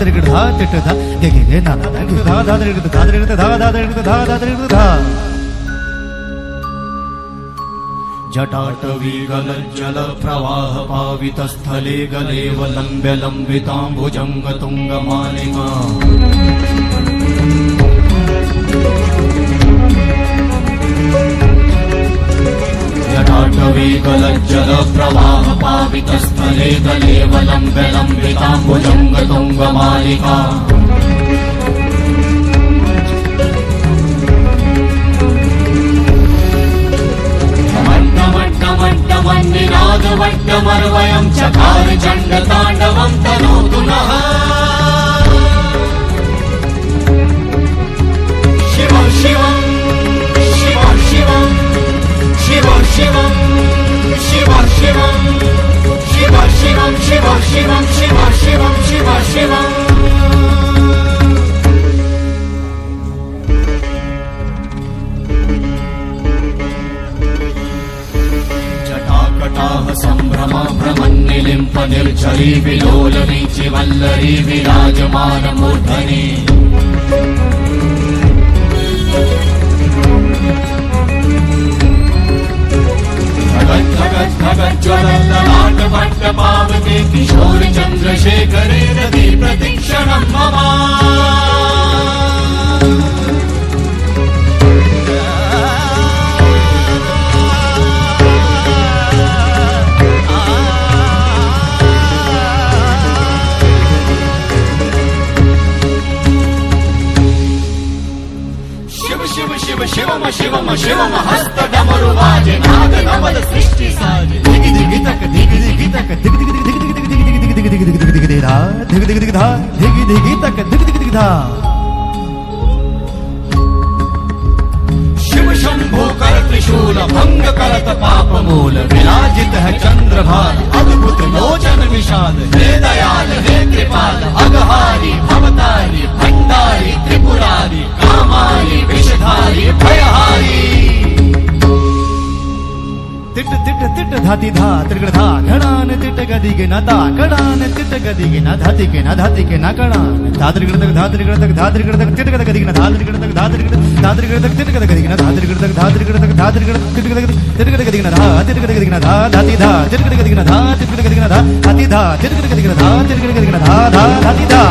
तिरगड़ धा तिट धा गे गे गे ना धा धा धा तिरगड़ धा तिरगड़ धा धा तिरगड़ धा धा तिरगड़ धा जटाटवी गलज्जल प्रवाह पावितस्थले गलेव लम्ब्य लम्बिताम्बुजङ्ग तुङ्गमालिका जटाटवी गलज्जल प्रवाह पावितस्थले गलेव लम्ब्य लम्बिताम्बुजङ्ग तुङ्गमालिका वट्टमर्वयं चकार चण्डताण्डवं तनोतु नः शिवं शिवं शिवं शिवं शिवं शिवं शिवं शिवं शिवं शिवं शिवं शिवं शिवं शिवं शिवं शिवं सम्भ्रमा भ्रमन्निलिम्प निर्झरी विलोलवीचि वल्लरी विराजमान मूर्धनि धगत् धगत् धगत् ज्वलल्ललाट भट्ट पावके किशोरि चन्द्रशेखरे रति प्रतिक्षणं मम शिवम शिवम शिवम हस्त डमरु वाजे नाद नवल सृष्टि साजे दिगि दिगि तक दिगि दिगि तक दिगि दिगि दिगि दिगि दिगि दिगि दिगि दिगि दिगि धा दिगि दिगि दिगि धा दिगि दिगि तक दिगि दिगि दिगि धा शिव शंभो कर त्रिशूल भंग करत पाप मूल विराजित है चंद्रभार अद्भुत लोचन विशाल हे दयाल हे कृपाल अघहारी भवतारी भंडारी त्रिपुरारी कामारी विषधारी भयहारी तिट तिट तिट धाति धा त्रिगड़ धा घड़ान तिट गदि के ना ता कड़ान तिट गदि के ना धाति के ना धाति के ना कड़ान धा त्रिगड़ तक धा त्रिगड़ तक धा त्रिगड़ तक तिट गदि के ना धा त्रिगड़ तक धा त्रिगड़ धा त्रिगड़ तक तिट गदि के ना धा त्रिगड़ तक धा त्रिगड़ तक धा त्रिगड़ तिट गदि के ना धा तिट गदि के ना धा धाति धा तिट गदि के ना धा तिट गदि के ना धा धाति धा तिट गदि के ना धा तिट गदि के ना धा धा धाति धा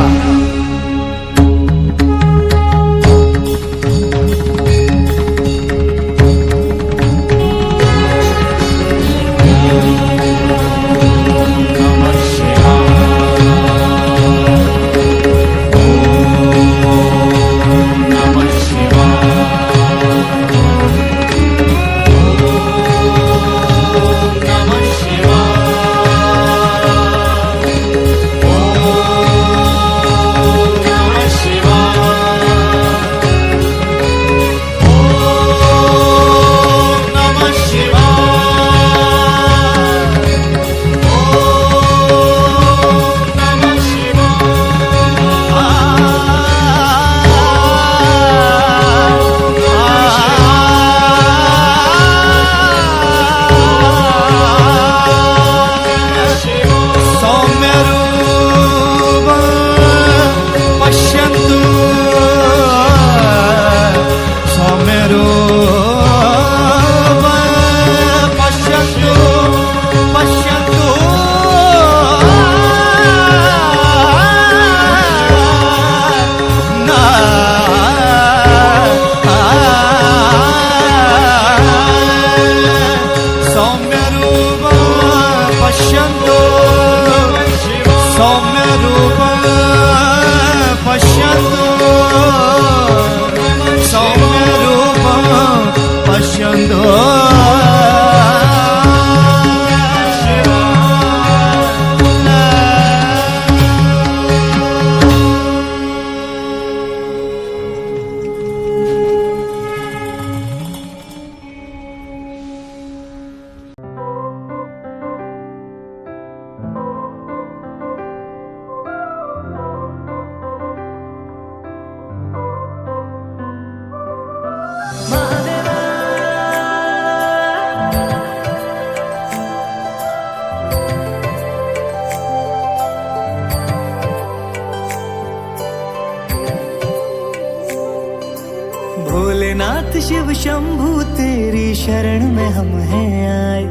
शिव शंभू तेरी शरण में हम हैं आए,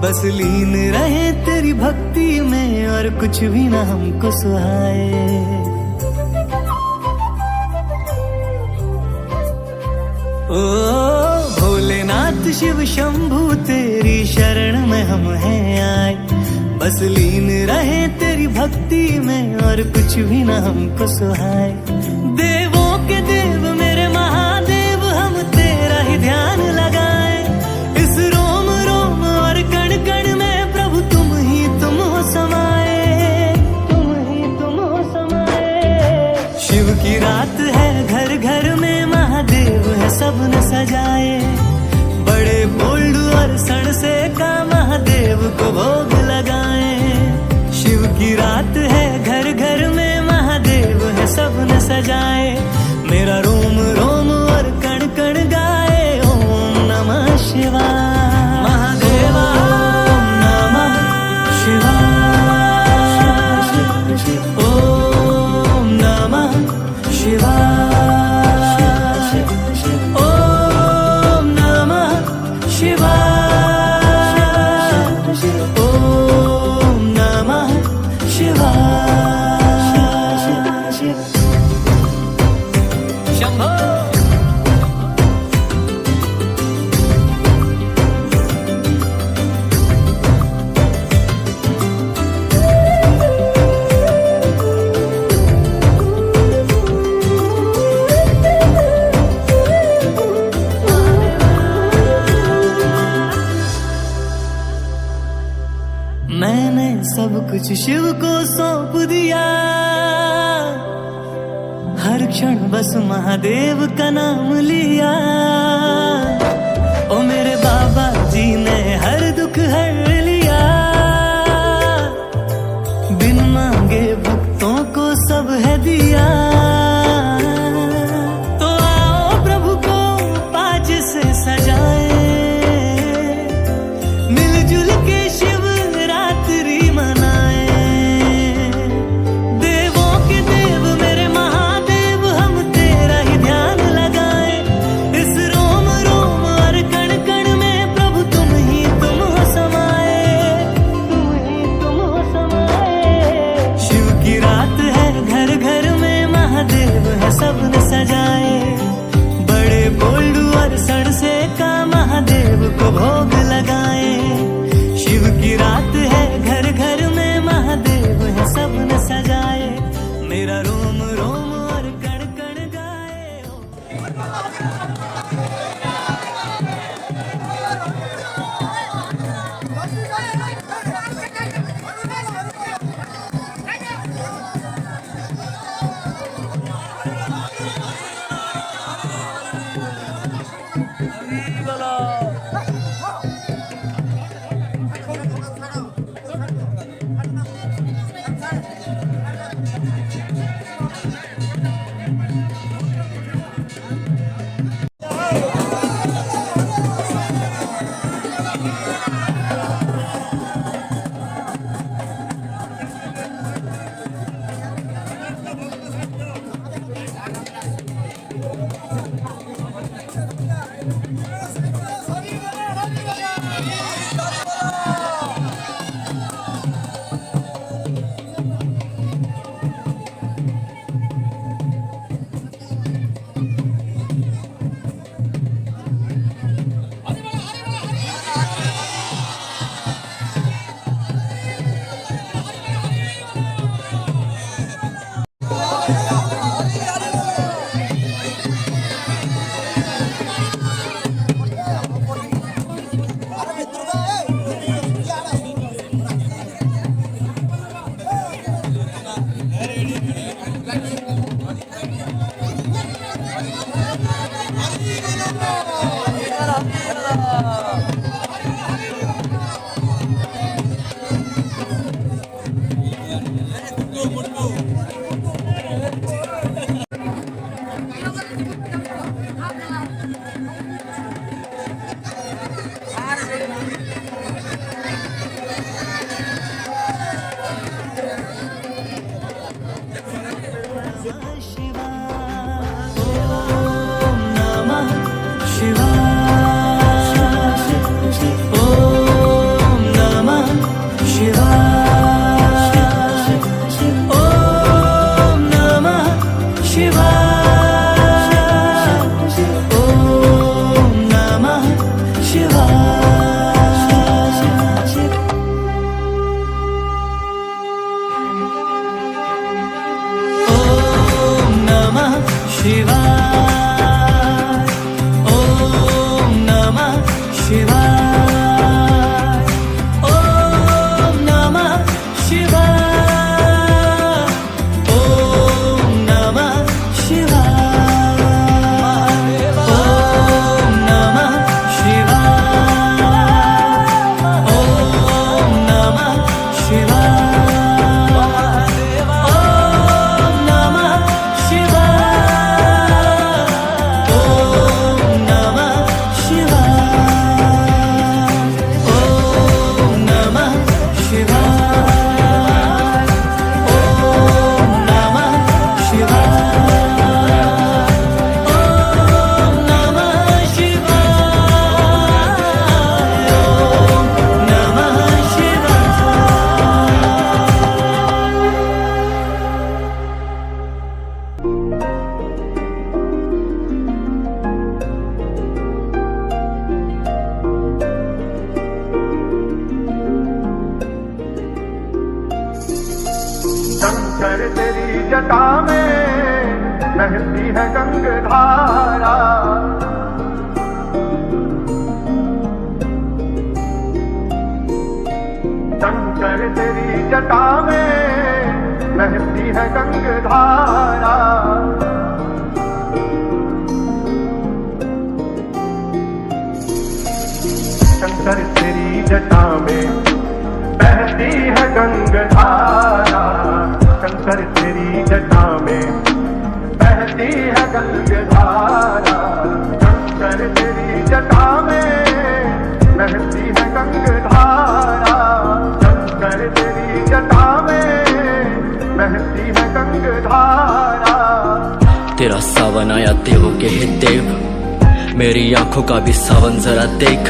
बस लीन रहे तेरी भक्ति में और कुछ भी न हमको सुहाए। ओ भोलेनाथ शिव शंभू तेरी शरण में हम हैं आए, बस लीन रहे तेरी भक्ति में और कुछ भी न हमको सुहाए। देवों के देव मेरे महादेव हम तेरा ही ध्यान लगाए, इस रोम रोम और कण कण में प्रभु तुम हो समाए, तुम हो समाए। शिव की रात है घर घर में महादेव है सबने सजाए, बड़े बोल्ड और सण से का महादेव को भोग लगाए। शिव की रात है घर घर में महादेव है सबने सजाए, मेरा रोम रोम और कण कण गाए ओम नमः शिवाय। महादेवा ओम नमः शिवाय, ओम नमः शिवाय, ओम नमः शिवाय, ओम नमः शिवाय। शंभो मैंने सब कुछ शिव को सौंप दिया, हर क्षण बस महादेव का नाम लिया। ओ मेरे बाबा जी ने हर दुख हर लिया, बिन मांगे भक्तों को सब है दिया। तो आओ प्रभु को पाज से सजाए, मिलजुल के शिव रात्रि मनाए। देवों के देव मेरे महादेव हम तेरा ही ध्यान लगाए, इस रोम रोम और कण कण में प्रभु तुम हो समाए, तुम हो समाए। शिव की रात है घर घर में महादेव है सबने सजाए, बड़े बोल्ड और सड़ से का महादेव को भोग लगाए। शिव की रात है घर घर में महादेव है सबने सजाए, मेरा रोम रोम और कण कण गाए। शिवाय, ओम नमः शिवाय, ओम नमः शिवाय, ओम नमः शिवाय, ओम नमः शिवाय, ओम नमः शिवाय, ओम नमः शिवाय, ओम नमः शिवाय, ओम नमः शिवाय, ओम नमः शिवाय, ओम नमः शिवाय, ओम नमः शंकर तेरी जटा में बहती है गंगधारा, शंकर तेरी जटा में बहती है गंगधारा, शंकर तेरी जटा में बहती है गंगधारा, शंकर तेरी जटा में बहती है गंगधारा, शंकर तेरी जटा में बहती है गंगधारा, शंकर तेरी जटा में बहती है गंगधारा। तेरा सावन आया देवों के हे देव, मेरी आंखों का भी सावन जरा देख,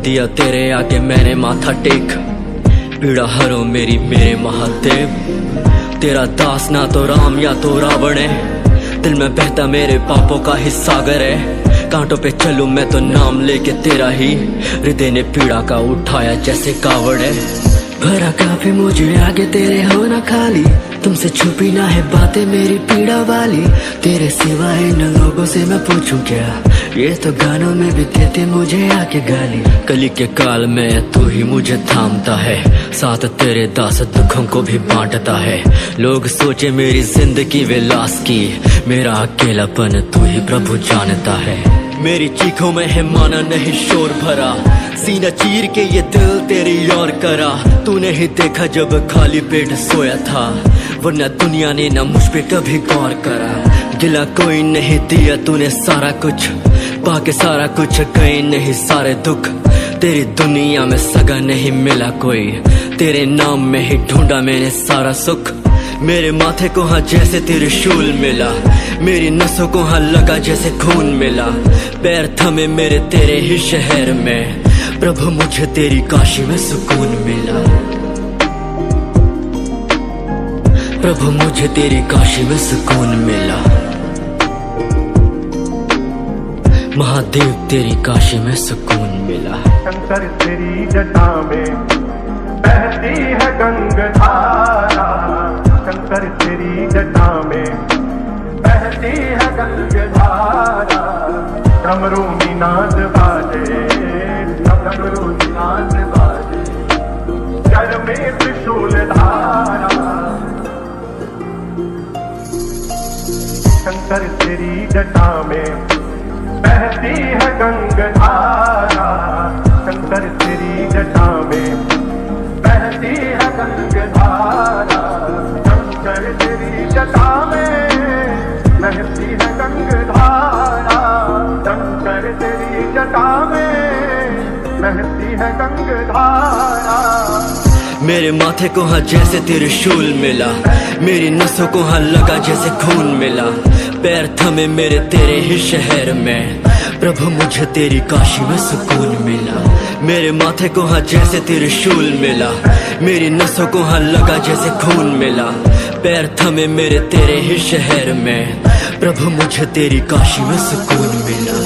दिया तेरे आगे मैंने माथा टेक, पीड़ा हरो मेरी मेरे महादेव, तेरा दास ना तो राम या तो रावण है, दिल में बहता मेरे पापों का ही सागर है, कांटों पे चलूं मैं तो नाम लेके तेरा ही, हृदय ने पीड़ा का उठाया जैसे कावड़ है, भरा काफी मुझे आगे तेरे हो ना खाली, तुमसे छुपी ना है बातें मेरी पीड़ा वाली, तेरे सिवाय इन लोगों से मैं पूछूं क्या, ये तो गानों में भी देते मुझे आके गाली, कली के काल में तू ही मुझे थामता है, साथ तेरे दास दुखों को भी बांटता है, लोग सोचे मेरी जिंदगी विलास की, मेरा अकेलापन तू ही प्रभु जानता है, मेरी चीखों में है माना नहीं शोर भरा, सीना चीर के ये दिल तेरी ओर करा, तूने ही देखा जब खाली पेट सोया था, वरना दुनिया ने ना मुझ पे कभी गौर करा, गिला कोई नहीं दिया तूने सारा कुछ, पाके सारा कुछ गए नहीं सारे दुख, तेरी दुनिया में सगा नहीं मिला कोई, तेरे नाम में ही ढूंढा मैंने सारा सुख, मेरे माथे को हाँ जैसे त्रिशूल मिला, मेरी नसों को हाँ लगा जैसे खून मिला, पैर थमे मेरे तेरे ही शहर में, प्रभु मुझे तेरी काशी में सुकून मिला, प्रभु मुझे तेरी काशी में सुकून मिला, महादेव तेरी काशी में सुकून मिला। शंकर तेरी जटा में बहती है गंगधारा, शंकर तेरी जटा में बहती है गंगधारा, डमरू निनाद बाजे, डमरू निनाद बाजे, जल में त्रिशूल धारा, शंकर तेरी जटा में बहती है गंगधारा, शंकर तेरी जटा में बहती है गंगधारा, शंकर तेरी जटा में बहती है गंगधारा, शंकर तेरी जटा में बहती है गंगधारा। मेरे माथे को हाँ जैसे त्रिशूल मिला, मेरी नसों को हाँ लगा जैसे खून मिला, पैर थमे मेरे तेरे ही शहर में, प्रभु मुझे तेरी काशी में सुकून मिला, मेरे माथे को हाँ जैसे त्रिशूल मिला, मेरी नसों को हाँ लगा जैसे खून मिला, पैर थमे मेरे तेरे ही शहर में, प्रभु मुझे तेरी काशी में सुकून मिला।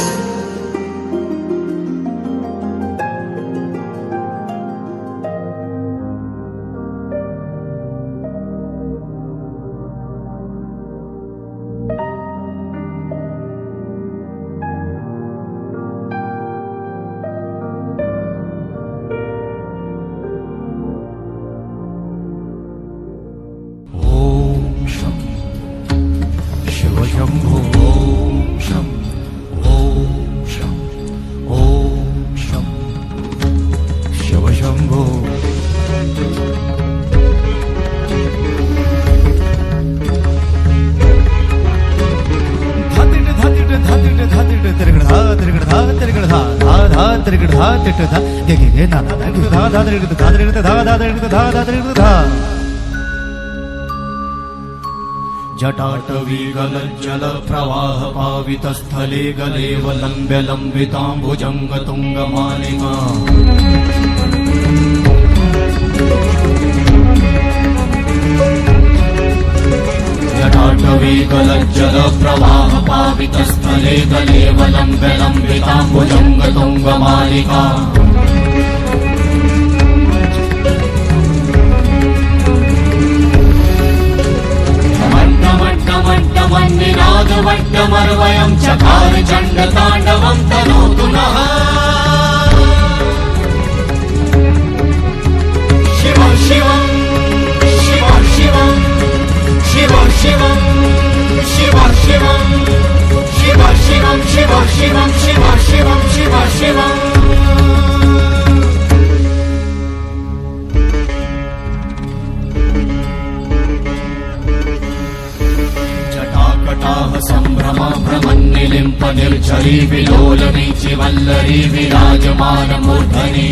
शंभो ओम शं ओम शं ओम शं शिव शंभो जटाटवीगलज्जल प्रवाह पावितस्थले गलेवलम्ब्य लम्बिताम्बुजङ्ग तुङ्गमालिका जटाटवीगलज्जल प्रवाह पावितस्थले गलेवलम्ब्य लम्बिताम्बुजङ्ग तुङ्गमालिका वट्टमर्वयं चकार चण्डताण्डवं तनोतु नः शिव शिवं शिव शिवं शिव शिवं शिव शिवं शिव शिवं शिव शिवं शिव शिवं शिव शिवं सम्भ्रम भ्रमन्निलिम्प निर्झरी विलोल वीचि वल्लरी विराजमान मूर्धनि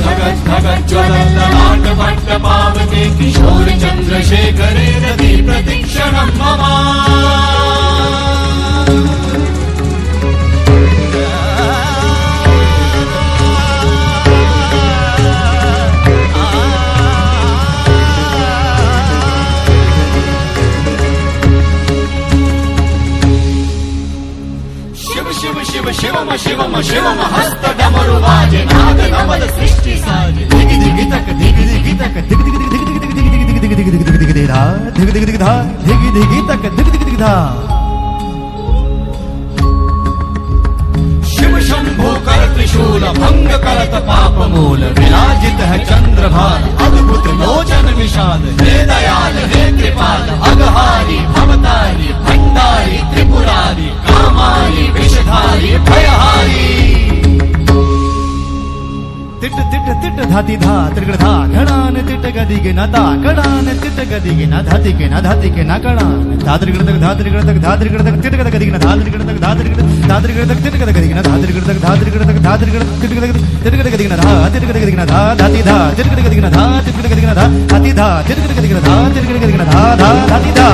धगत् धगत् ज्वलल्ललाट भट्ट पावके किशोर चन्द्रशेखरे रति प्रतिक्षणं मम शिवम शिवम शिवम हस्त डमरु वाजे नाद नवल सृष्टि साजे दिग दिग तक दिग दिग तक दिग दिग दिग दिग दिग दिग दिग दिग दिग दिग दिग धा दिग दिग दिग धा दिग दिग तक दिग दिग दिग धा शिव शंभो कर त्रिशूल भंग करत पाप मूल विराजित है चंद्रभाल अद्भुत लोचन विशाल हे दयाल हे कृपाल अघहारी भवतारी भंडारी त्रिपुरारी कामारी विषधारी भयहारी तिट तिट तिट धाति धा त्रिगड़ धा घड़ान तिट गदिग न ता कड़ान तिट गदिग न धाति के न धाति के न कड़ान धात्रिगड़ तक धात्रिगड़ तक धात्रिगड़ तक तिट गदिग न धात्रिगड़ तक धात्रिगड़ तक तिट गदिग न धात्रिगड़ तक धात्रिगड़ तक धात्रिगड़ तिट गदिग न धा तिट गदिग न धा धाति धा तिट गदिग न धा तिट गदिग न धा धाति धा तिट गदिग न धा तिट गदिग न धा धा धाति धा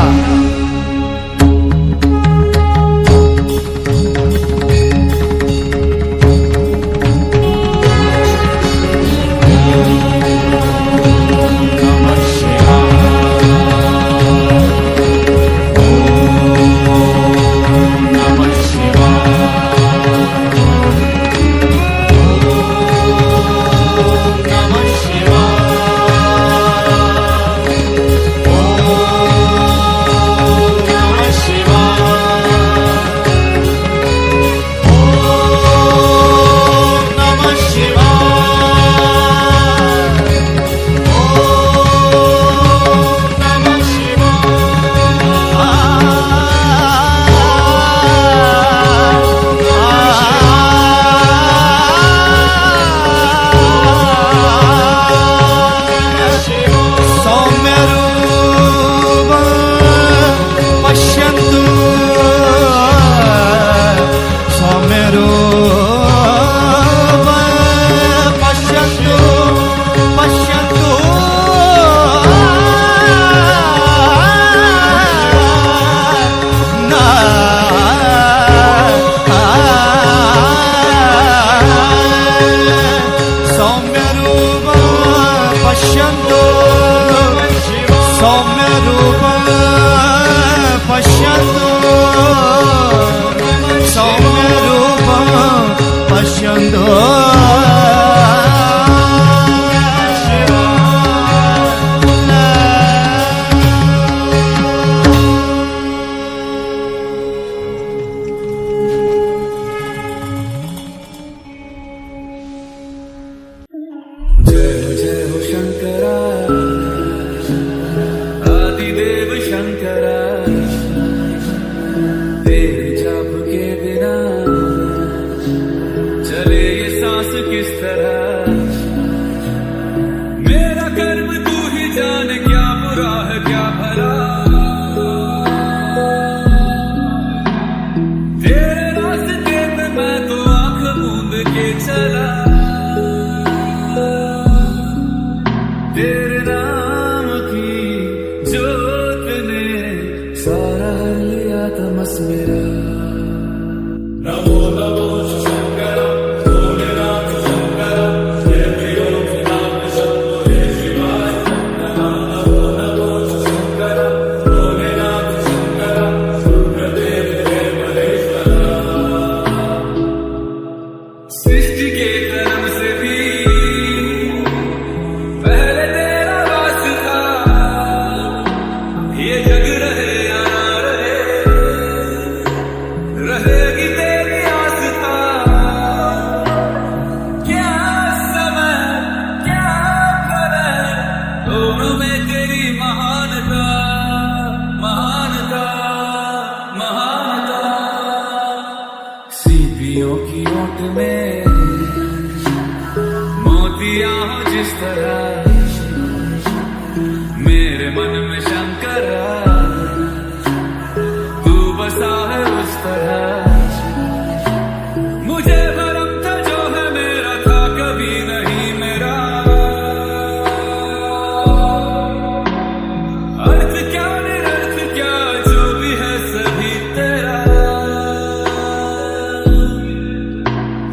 जय हो शंकरा, आदिदेव शंकरा, तेरे जाप के बिना चले ये सांस किस तरह। मेरा कर्म तू ही जाने, क्या बुरा है क्या भला, तेरे रास्ते पे मैं तो आंख मूंद के चला। तेरे नाम की जोत ने सारा हर लिया तमस मेरा। नमो नमो शंकर भोलेनाथ शंकर, जय त्रिलोकनाथ शंभो जय शिवाय। नमो नमो शंकर भोलेनाथ शंकर, रुद्रदेव जय महेश्वरा। सृष्टि के कर्म से भी पहले तेरा वास था, ये जग रहे या ना रहे, रहेगी तेरी आस्था। क्या समय क्या करे, दोनों में तेरी महानता, महानता, महानता। सीपियों की ओट में मोतियां हो जिस तरह, मेरे मन में शंकरा तू बसा है उस तरह। मुझे भरम था जो है मेरा था कभी नहीं मेरा, अर्थ क्या निरर्थ क्या जो भी है सभी तेरा।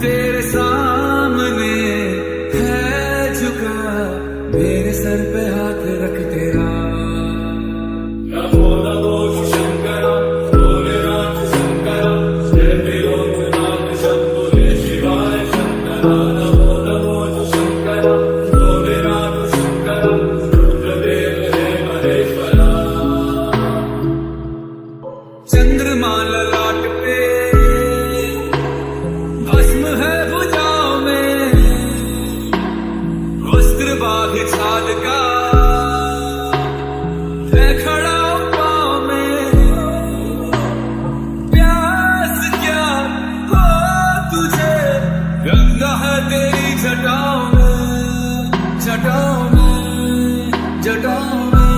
तेरे सामने है झुका, मेरे सर पे हाथ रख तेरा। नमो नमो शंकर भोलेनाथ शंकर, जय त्रिलोकनाथ शंभो जय शिवाय। नमो नमो शंकर भोलेनाथ शंकर, रुद्रदेव जय महेश्वरा। चंद्रमा ललाट पे भस्म है भुजाओं में, वस्त्र बाघ छाल का है खड़ा पाँव में। प्यास क्या हो तुझे, गंगा है तेरी जटाओं में, जटाओं में, जटाओं में।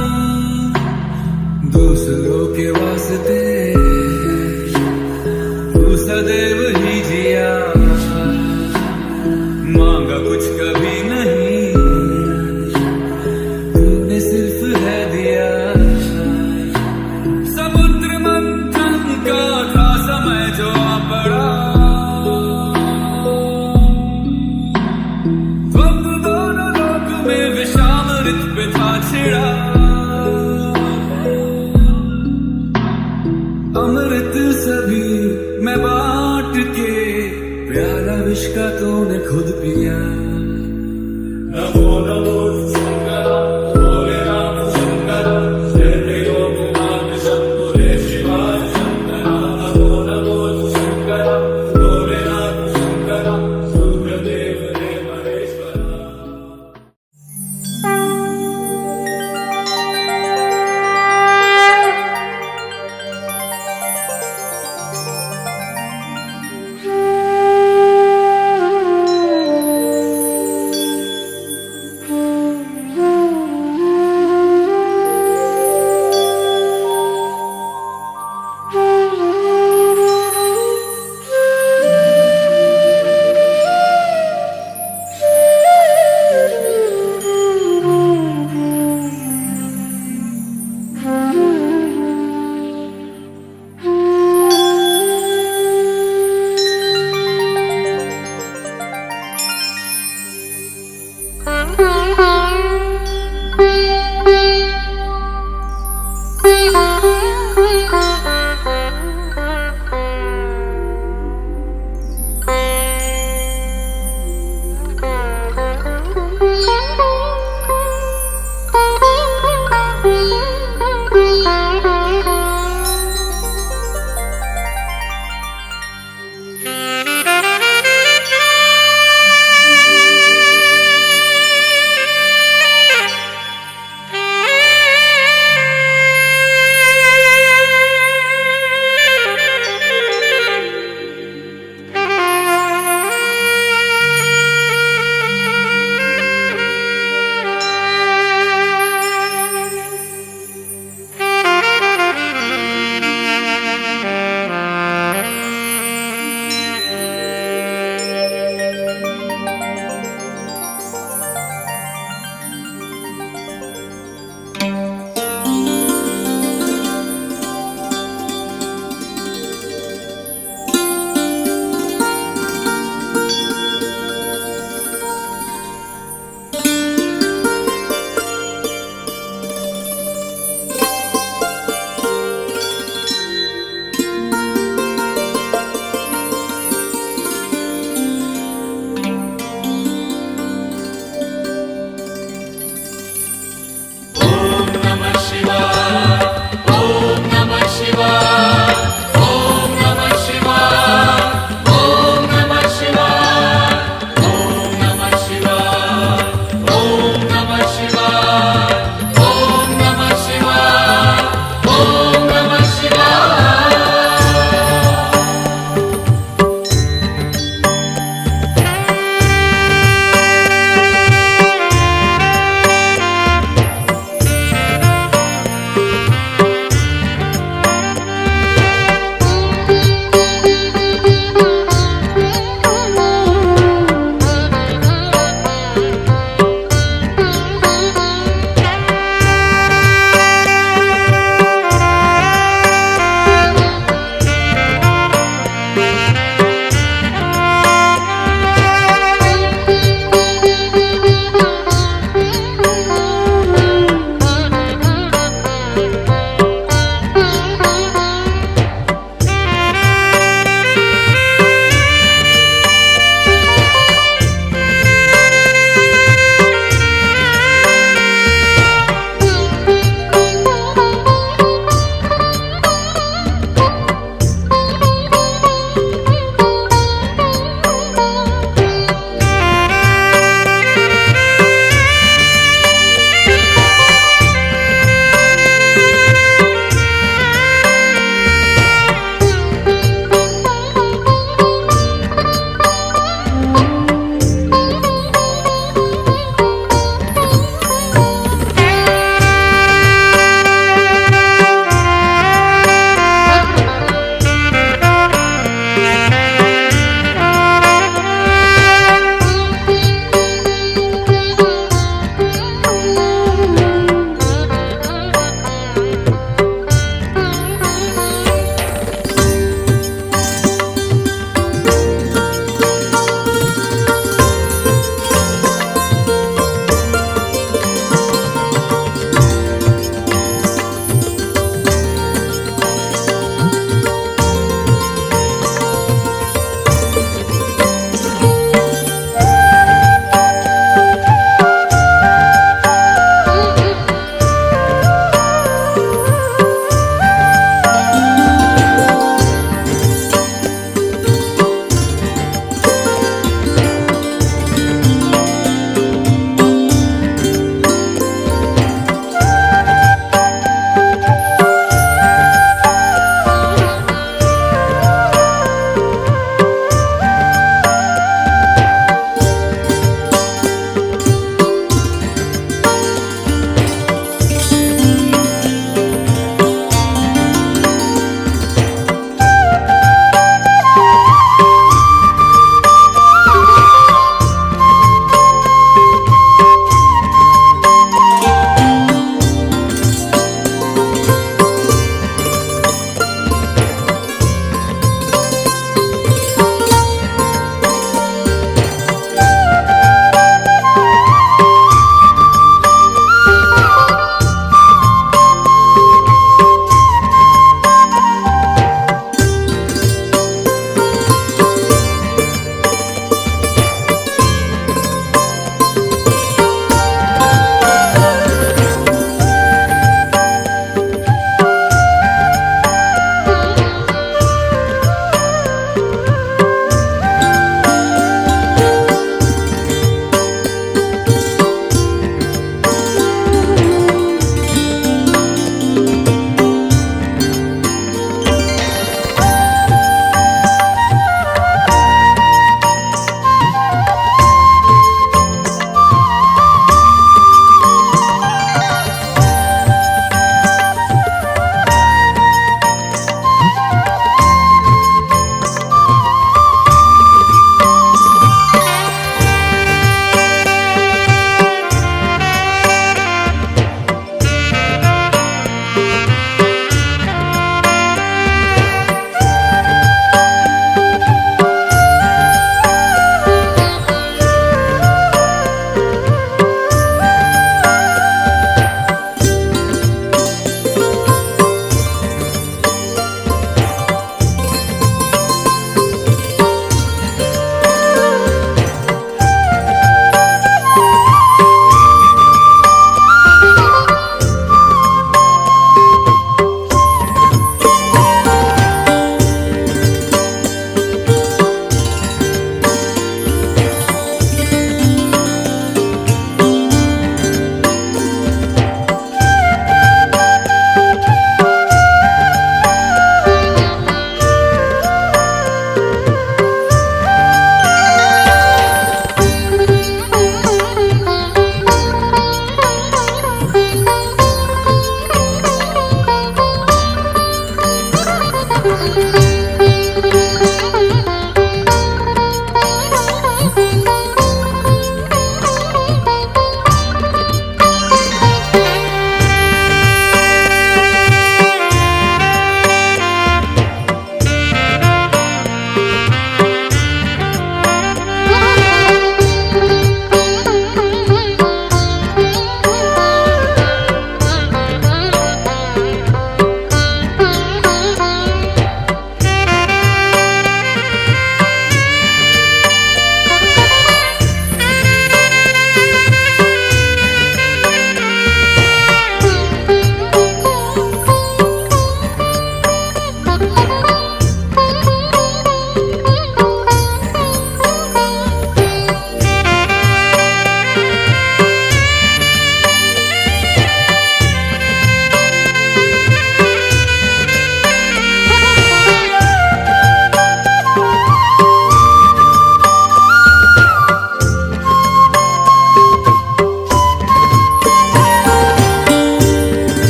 दूसरों के वास्ते तू सदैव ही जिया, मांगा कुछ कभी नहीं, तूने सिर्फ है दिया। समुद्र मंथन का था समय जो आ पड़ा, द्वंद्व दोनों लोक में विषामृत पे था छिड़ा। अमृत सभी मैं बांट के, प्याला विष का तूने खुद पिया। नमो नमो